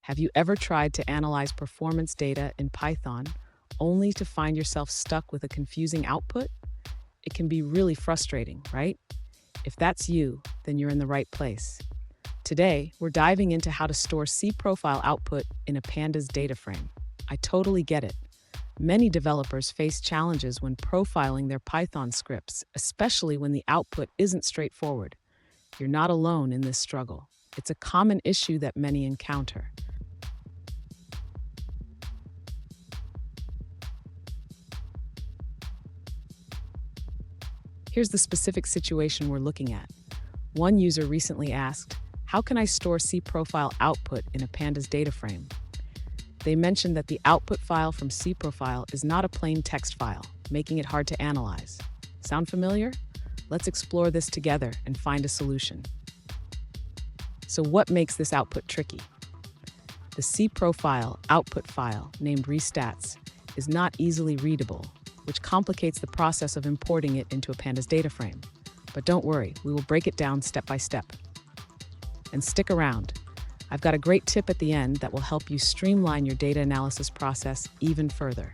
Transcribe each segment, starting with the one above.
Have you ever tried to analyze performance data in Python only to find yourself stuck with a confusing output? It can be really frustrating, right? If that's you, then you're in the right place. Today, we're diving into how to store cProfile output in a Pandas DataFrame. I totally get it. Many developers face challenges when profiling their Python scripts, especially when the output isn't straightforward. You're not alone in this struggle. It's a common issue that many encounter. Here's the specific situation we're looking at. One user recently asked, "How can I store cProfile output in a Pandas DataFrame?" They mentioned that the output file from cProfile is not a plain text file, making it hard to analyze. Sound familiar? Let's explore this together and find a solution. So what makes this output tricky? The cProfile output file, named restats, is not easily readable, which complicates the process of importing it into a Pandas DataFrame. But don't worry, we will break it down step by step. And stick around. I've got a great tip at the end that will help you streamline your data analysis process even further.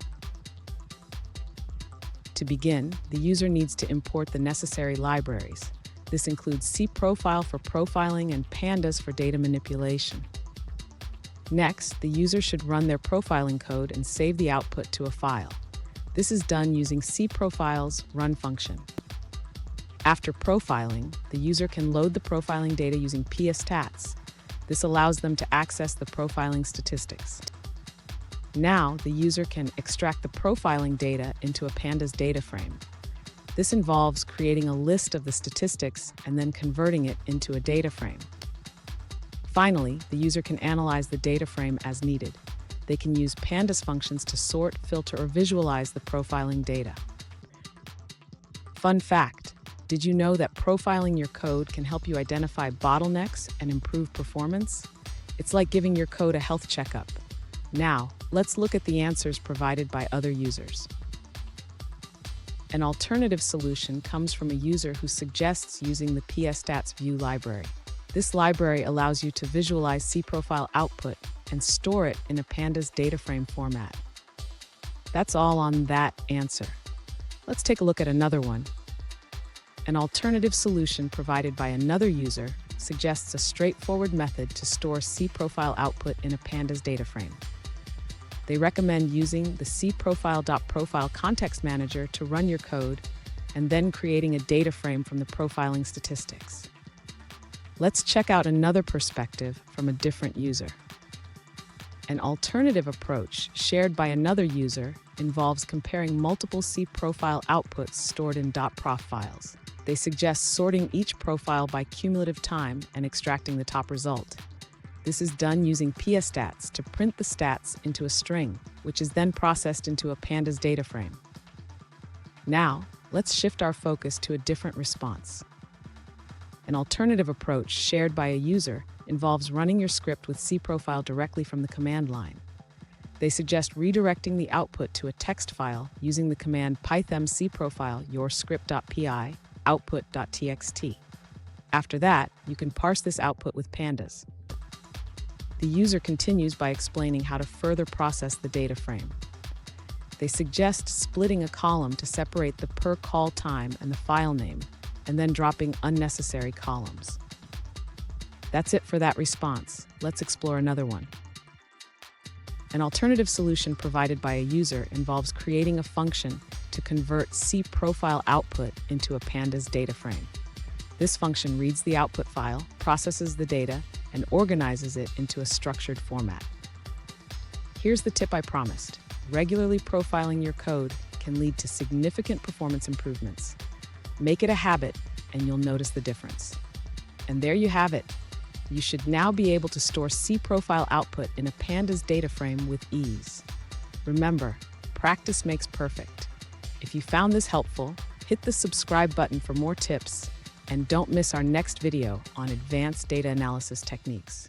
To begin, the user needs to import the necessary libraries. This includes cProfile for profiling and Pandas for data manipulation. Next, the user should run their profiling code and save the output to a file. This is done using cProfile's run function. After profiling, the user can load the profiling data using pstats. This allows them to access the profiling statistics. Now, the user can extract the profiling data into a Pandas DataFrame. This involves creating a list of the statistics and then converting it into a data frame. Finally, the user can analyze the data frame as needed. They can use Pandas functions to sort, filter, or visualize the profiling data. Fun fact: did you know that profiling your code can help you identify bottlenecks and improve performance? It's like giving your code a health checkup. Now, let's look at the answers provided by other users. An alternative solution comes from a user who suggests using the pstats view library. This library allows you to visualize cProfile output and store it in a Pandas DataFrame format. That's all on that answer. Let's take a look at another one. An alternative solution provided by another user suggests a straightforward method to store cProfile output in a Pandas DataFrame. They recommend using the cProfile.profile context manager to run your code and then creating a data frame from the profiling statistics. Let's check out another perspective from a different user. An alternative approach shared by another user involves comparing multiple cProfile outputs stored in .prof files. They suggest sorting each profile by cumulative time and extracting the top result. This is done using pstats to print the stats into a string, which is then processed into a Pandas DataFrame. Now, let's shift our focus to a different response. An alternative approach shared by a user involves running your script with cProfile directly from the command line. They suggest redirecting the output to a text file using the command python cProfile yourscript.py output.txt. After that, you can parse this output with Pandas. The user continues by explaining how to further process the data frame. They suggest splitting a column to separate the per call time and the file name, and then dropping unnecessary columns. That's it for that response. Let's explore another one. An alternative solution provided by a user involves creating a function to convert cProfile output into a Pandas DataFrame. This function reads the output file, processes the data, and organizes it into a structured format. Here's the tip I promised. Regularly profiling your code can lead to significant performance improvements. Make it a habit, and you'll notice the difference. And there you have it. You should now be able to store cProfile output in a Pandas DataFrame with ease. Remember, practice makes perfect. If you found this helpful, hit the subscribe button for more tips, and don't miss our next video on advanced data analysis techniques.